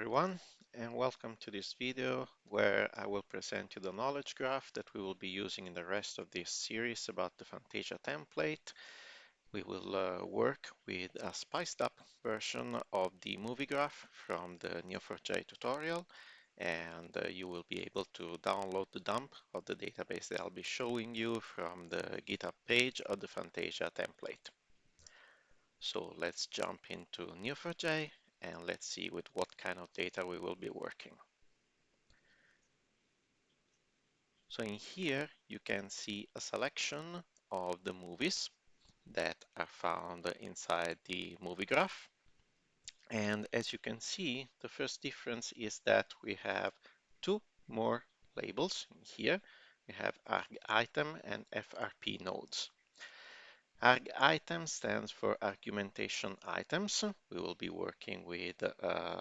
everyone, and welcome to this video where I will present you the knowledge graph that we will be using in the rest of this series about the Fantasia template. We will work with a spiced up version of the movie graph from the Neo4j tutorial, and you will be able to download the dump of the database that I'll be showing you from the GitHub page of the Fantasia template. So let's jump into Neo4j and let's see with what kind of data we will be working. So in here you can see a selection of the movies that are found inside the movie graph. And as you can see, the first difference is that we have two more labels in here. We have arg item and FRP nodes. Arg item stands for argumentation items. We will be working with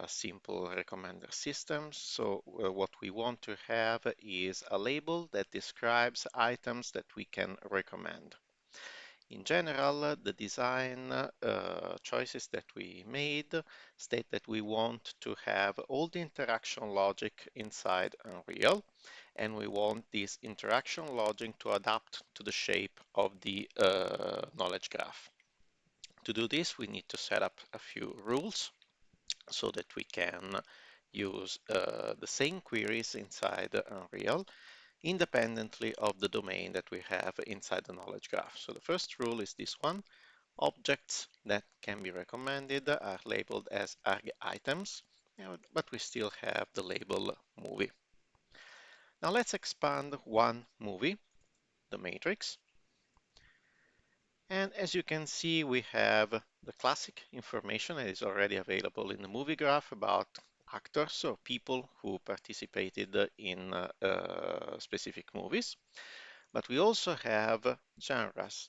simple recommender systems. So what we want to have is a label that describes items that we can recommend. In general, the design choices that we made state that we want to have all the interaction logic inside Unreal, and we want this interaction logic to adapt to the shape of the knowledge graph. To do this, we need to set up a few rules so that we can use the same queries inside Unreal independently of the domain that we have inside the knowledge graph. So the first rule is this one. Objects that can be recommended are labeled as arg items, but we still have the label movie. Now let's expand one movie, The Matrix. And as you can see, we have the classic information that is already available in the movie graph about actors or people who participated in specific movies. But we also have genres.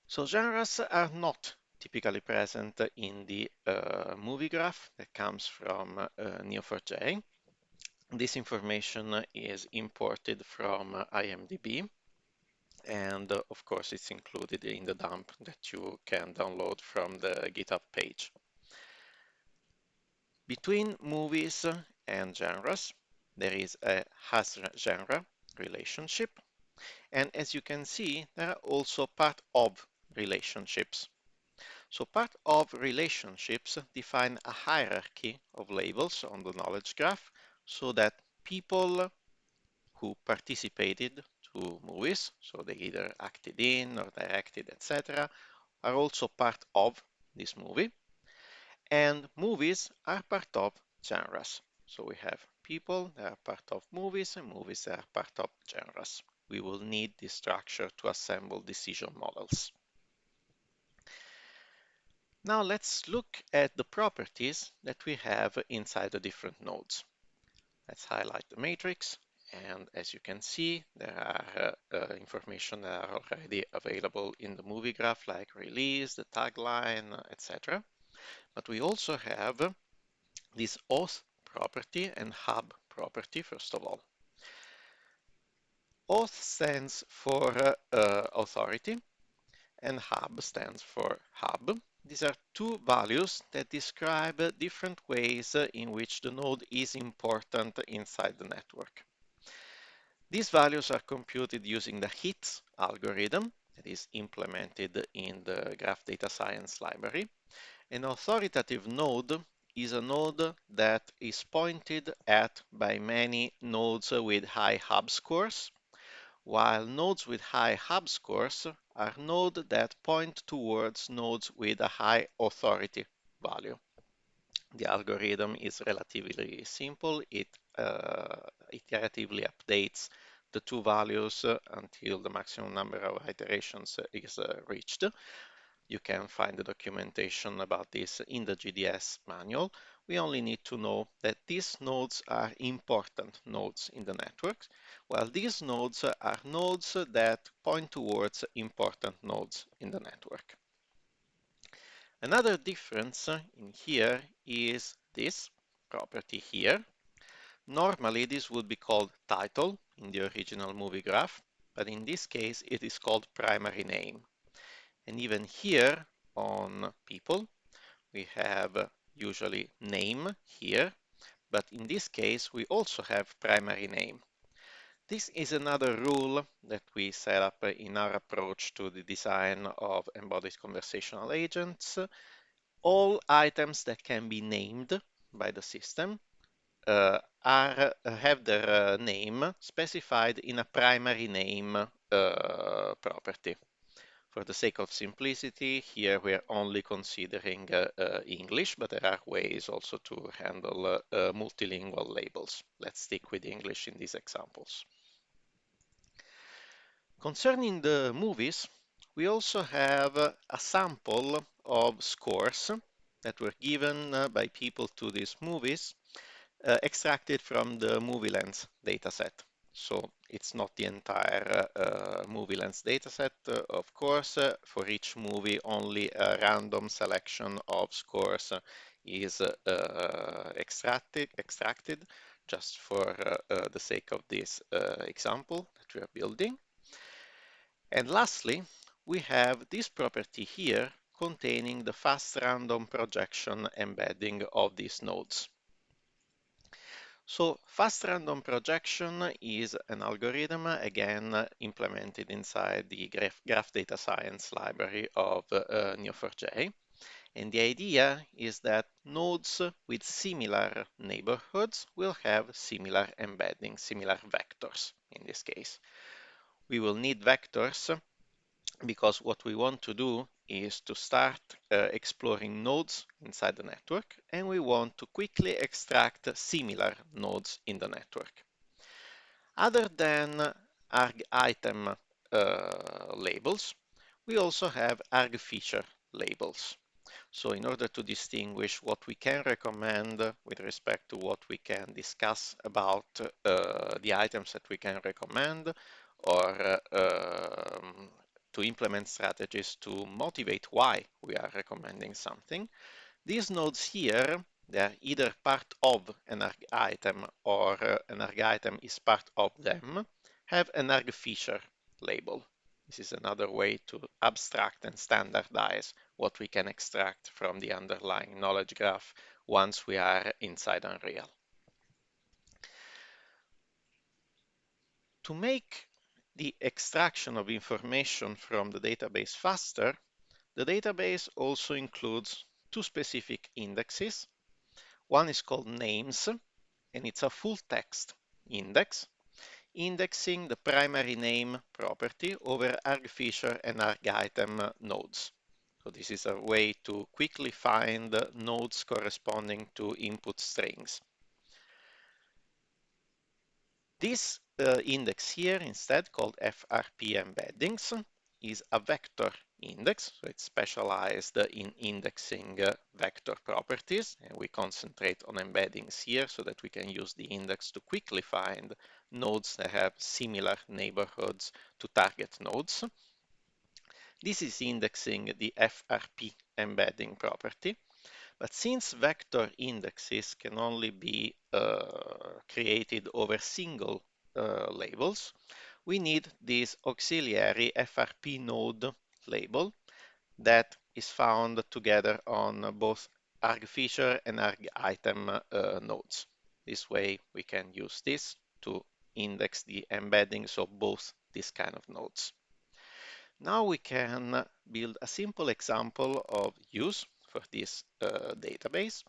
So genres are not typically present in the movie graph that comes from Neo4j. This information is imported from IMDb, and of course it's included in the dump that you can download from the GitHub page. Between movies and genres, there is a has-genre relationship. And as you can see, there are also part of relationships. So part of relationships define a hierarchy of labels on the knowledge graph so that people who participated to movies, so they either acted in or directed, etc., are also part of this movie. And movies are part of genres. So we have people that are part of movies and movies that are part of genres. We will need this structure to assemble decision models. Now let's look at the properties that we have inside the different nodes. Let's highlight the matrix, and as you can see, there are information that are already available in the movie graph, like release, the tagline, etc. But we also have this auth property and hub property, first of all. Auth stands for authority, and hub stands for hub. These are two values that describe different ways in which the node is important inside the network. These values are computed using the HIT algorithm that is implemented in the Graph Data Science library. An authoritative node is a node that is pointed at by many nodes with high hub scores, while nodes with high hub scores are nodes that point towards nodes with a high authority value. The algorithm is relatively simple. It iteratively updates the two values until the maximum number of iterations is reached. You can find the documentation about this in the GDS manual. We only need to know that these nodes are important nodes in the network, while these nodes are nodes that point towards important nodes in the network. Another difference in here is this property here. Normally this would be called title in the original movie graph, but in this case it is called primary name. And even here on people, we have usually name here, but in this case, we also have primary name. This is another rule that we set up in our approach to the design of embodied conversational agents. All items that can be named by the system have their name specified in a primary name property. For the sake of simplicity, here we're only considering English, but there are ways also to handle multilingual labels. Let's stick with English in these examples. Concerning the movies, we also have a sample of scores that were given by people to these movies, extracted from the movie lens dataset. So it's not the entire movie lens dataset, of course. For each movie, only a random selection of scores is extracted just for the sake of this example that we are building. And lastly, we have this property here containing the fast random projection embedding of these nodes. So fast random projection is an algorithm, again, implemented inside the graph data science library of Neo4j. And the idea is that nodes with similar neighborhoods will have similar embeddings, similar vectors in this case. We will need vectors because what we want to do is to start exploring nodes inside the network, and we want to quickly extract similar nodes in the network. Other than arg item labels, we also have arg feature labels. So in order to distinguish what we can recommend with respect to what we can discuss about the items that we can recommend, or to implement strategies to motivate why we are recommending something, these nodes here, they're either part of an arg item or an arg item is part of them, have an arg feature label. This is another way to abstract and standardize what we can extract from the underlying knowledge graph once we are inside Unreal. To make the extraction of information from the database faster, the database also includes two specific indexes. One is called names, and it's a full text index, indexing the primary name property over argfeature and argitem nodes. So this is a way to quickly find nodes corresponding to input strings. This index here, instead called FRP embeddings, is a vector index, so it's specialized in indexing vector properties, and we concentrate on embeddings here so that we can use the index to quickly find nodes that have similar neighborhoods to target nodes. This is indexing the FRP embedding property. But since vector indexes can only be created over single labels, we need this auxiliary FRP node label that is found together on both argfeature and argitem nodes. This way we can use this to index the embeddings of both these kind of nodes. Now we can build a simple example of use for this database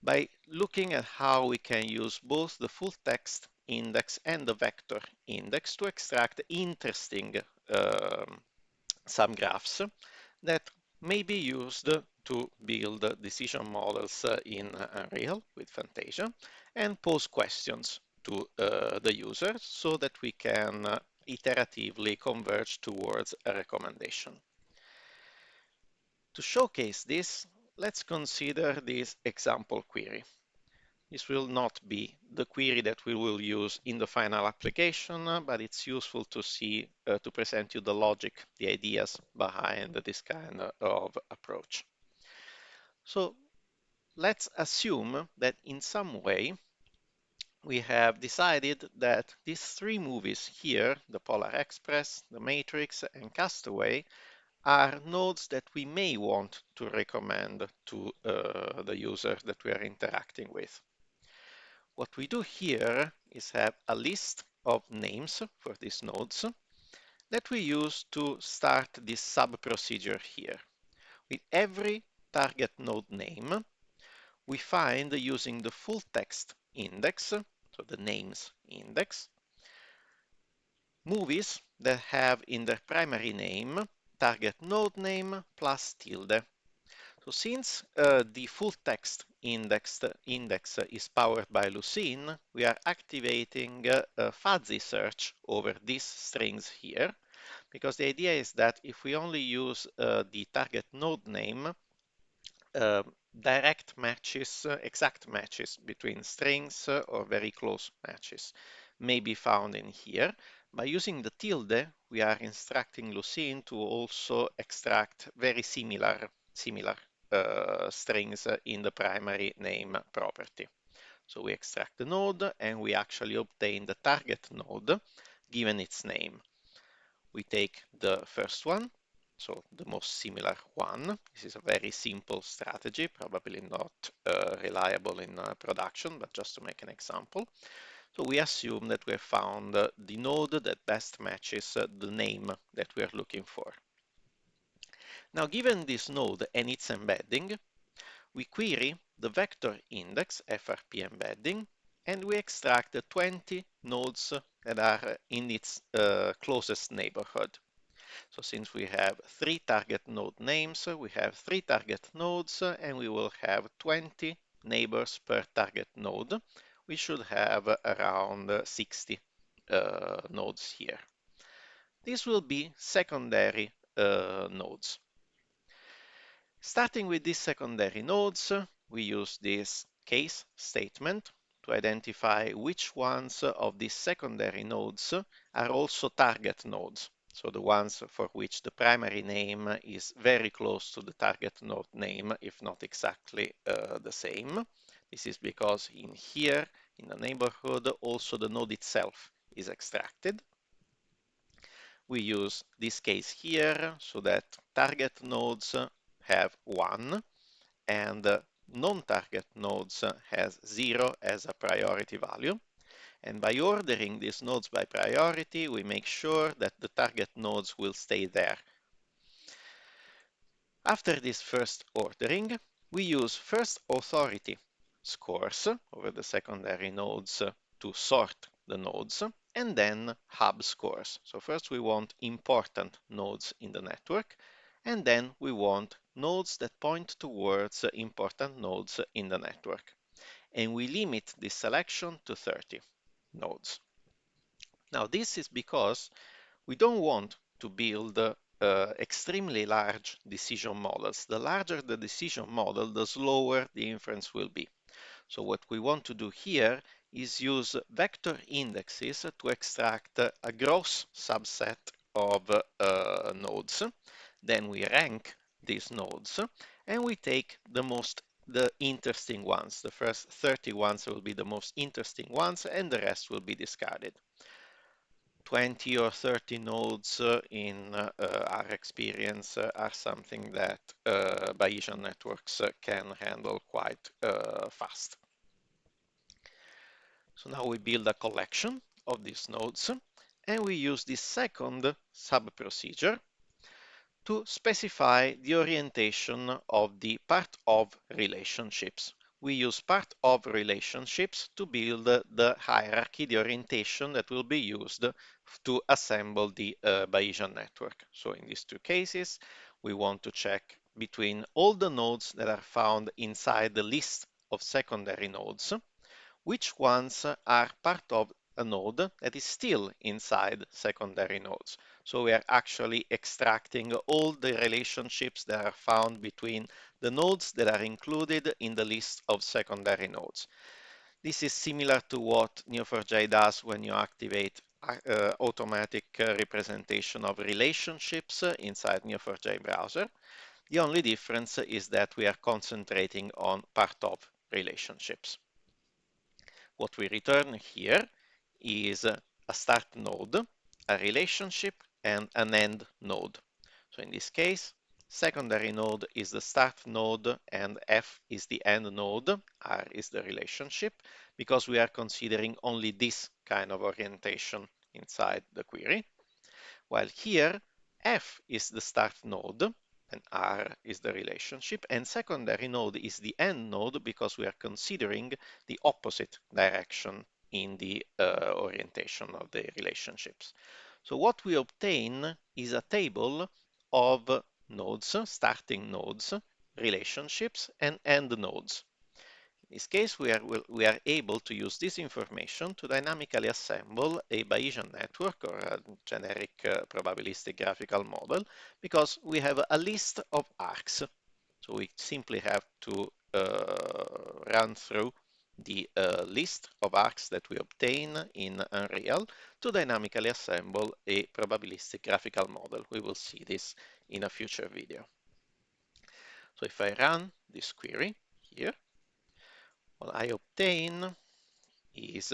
by looking at how we can use both the full text index and the vector index to extract interesting subgraphs that may be used to build decision models in Unreal with Fantasia and pose questions to the user so that we can iteratively converge towards a recommendation. To showcase this, let's consider this example query. This will not be the query that we will use in the final application, but it's useful to see, to present you the logic, the ideas behind this kind of approach. So let's assume that in some way we have decided that these three movies here, The Polar Express, The Matrix, and Castaway, are nodes that we may want to recommend to the user that we are interacting with. What we do here is have a list of names for these nodes that we use to start this sub-procedure here. With every target node name, we find using the full text index, so the names index, movies that have in their primary name target node name plus tilde. So since the full text index is powered by Lucene, we are activating a fuzzy search over these strings here, because the idea is that if we only use the target node name, uh, direct matches, exact matches between strings or very close matches may be found in here. By using the tilde, we are instructing Lucene to also extract very similar strings in the primary name property. So we extract the node and we actually obtain the target node given its name. We take the first one, so the most similar one. This is a very simple strategy, probably not reliable in production, but just to make an example. So we assume that we have found the node that best matches the name that we are looking for. Now, given this node and its embedding, we query the vector index FRP embedding, and we extract the 20 nodes that are in its closest neighborhood. So since we have 3 target node names, we have 3 target nodes, and we will have 20 neighbors per target node. We should have around 60 nodes here. These will be secondary nodes. Starting with these secondary nodes, we use this case statement to identify which ones of these secondary nodes are also target nodes. So the ones for which the primary name is very close to the target node name, if not exactly the same. This is because in here, in the neighborhood, also the node itself is extracted. We use this case here so that target nodes have 1 and non-target nodes has 0 as a priority value. And by ordering these nodes by priority, we make sure that the target nodes will stay there. After this first ordering, we use first authority scores over the secondary nodes to sort the nodes, and then hub scores. So first we want important nodes in the network, and then we want nodes that point towards important nodes in the network. And we limit this selection to 30 nodes. Now this is because we don't want to build extremely large decision models. The larger the decision model, the slower the inference will be. So what we want to do here is use vector indexes to extract a gross subset of nodes. Then we rank these nodes and we take the interesting ones. The first 30 ones will be the most interesting ones and the rest will be discarded. 20 or 30 nodes in our experience are something that Bayesian networks can handle quite fast. So now we build a collection of these nodes, and we use this second sub-procedure to specify the orientation of the part of relationships. We use part of relationships to build the hierarchy, the orientation that will be used to assemble the Bayesian network. So in these two cases, we want to check between all the nodes that are found inside the list of secondary nodes, which ones are part of a node that is still inside secondary nodes. So we are actually extracting all the relationships that are found between the nodes that are included in the list of secondary nodes. This is similar to what Neo4j does when you activate automatic representation of relationships inside Neo4j browser. The only difference is that we are concentrating on part of relationships. What we return here is a start node, a relationship, and an end node. So in this case, secondary node is the start node and F is the end node, R is the relationship, because we are considering only this kind of orientation inside the query. While here, F is the start node and R is the relationship, and secondary node is the end node because we are considering the opposite direction in the orientation of the relationships. So what we obtain is a table of nodes, starting nodes, relationships, and end nodes. In this case, we are able to use this information to dynamically assemble a Bayesian network or a generic probabilistic graphical model because we have a list of arcs. So we simply have to run through the list of arcs that we obtain in Unreal to dynamically assemble a probabilistic graphical model. We will see this in a future video. So if I run this query here, what I obtain is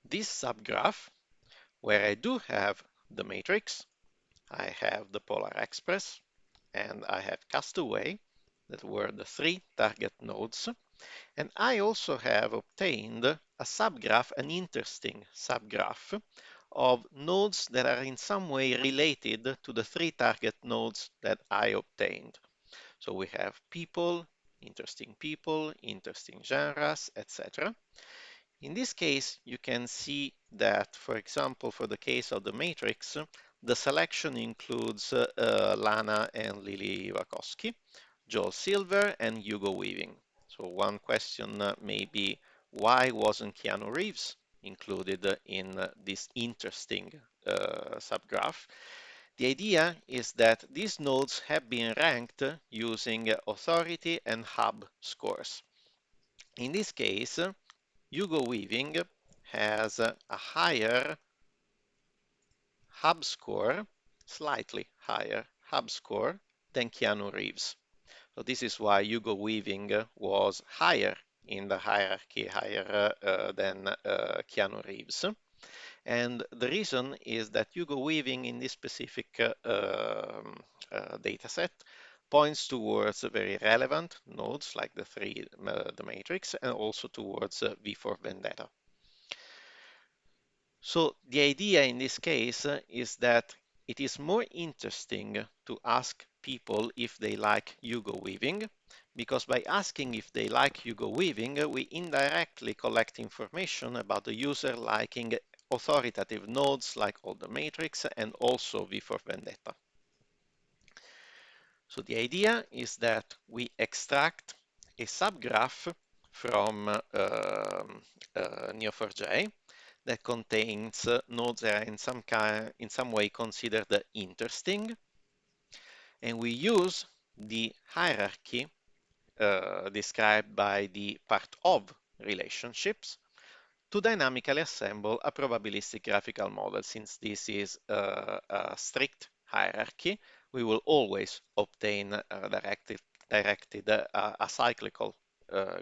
this subgraph where I do have the matrix, I have the polar express, and I have castaway, that were the three target nodes. And I also have obtained a subgraph, an interesting subgraph of nodes that are in some way related to the three target nodes that I obtained. So we have people, interesting genres, etc. In this case, you can see that, for example, for the case of the matrix, the selection includes Lana and Lily Wakowski, Joel Silver, and Hugo Weaving. So one question may be, why wasn't Keanu Reeves included in this interesting subgraph? The idea is that these nodes have been ranked using authority and hub scores. In this case, Hugo Weaving has a higher hub score, slightly higher hub score than Keanu Reeves. So this is why Hugo Weaving was higher in the hierarchy, higher than Keanu Reeves. And the reason is that Hugo Weaving in this specific dataset points towards very relevant nodes like the matrix, and also towards V for Vendetta. So the idea in this case is that it is more interesting to ask people if they like Hugo Weaving, because by asking if they like Hugo Weaving, we indirectly collect information about the user liking authoritative nodes like all the matrix and also V for Vendetta. So the idea is that we extract a subgraph from Neo4j that contains nodes that are in some way considered interesting, and we use the hierarchy described by the part of relationships to dynamically assemble a probabilistic graphical model. Since this is a strict hierarchy, we will always obtain a cyclical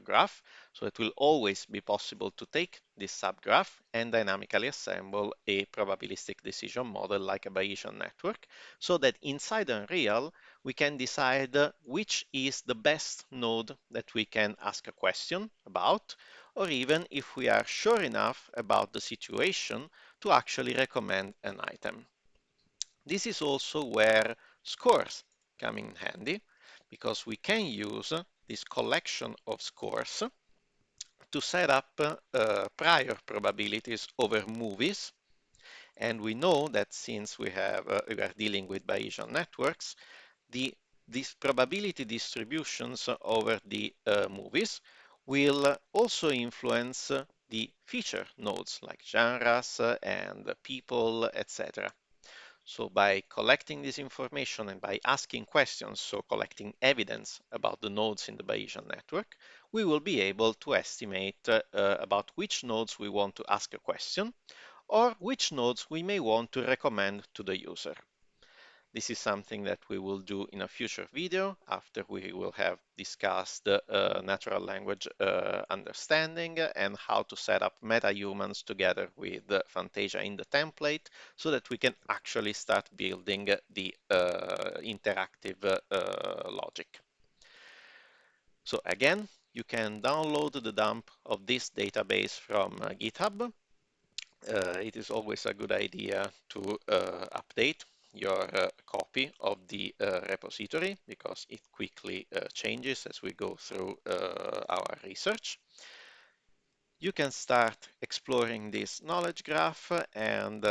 graph. So it will always be possible to take this subgraph and dynamically assemble a probabilistic decision model like a Bayesian network, so that inside Unreal, we can decide which is the best node that we can ask a question about, or even if we are sure enough about the situation to actually recommend an item. This is also where scores come in handy, because we can use this collection of scores to set up prior probabilities over movies. And we know that since we are dealing with Bayesian networks, these probability distributions over the movies will also influence the feature nodes like genres and people, etc. So by collecting this information and by asking questions, so collecting evidence about the nodes in the Bayesian network, we will be able to estimate about which nodes we want to ask a question or which nodes we may want to recommend to the user. This is something that we will do in a future video after we will have discussed natural language understanding and how to set up meta-humans together with Fantasia in the template so that we can actually start building the interactive logic. So again, you can download the dump of this database from GitHub. It is always a good idea to update your copy of the repository because it quickly changes as we go through our research. You can start exploring this knowledge graph and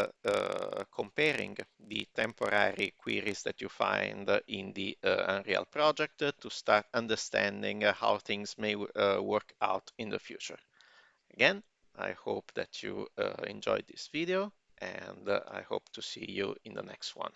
comparing the temporary queries that you find in the Unreal project to start understanding how things may work out in the future. Again, I hope that you enjoyed this video and I hope to see you in the next one.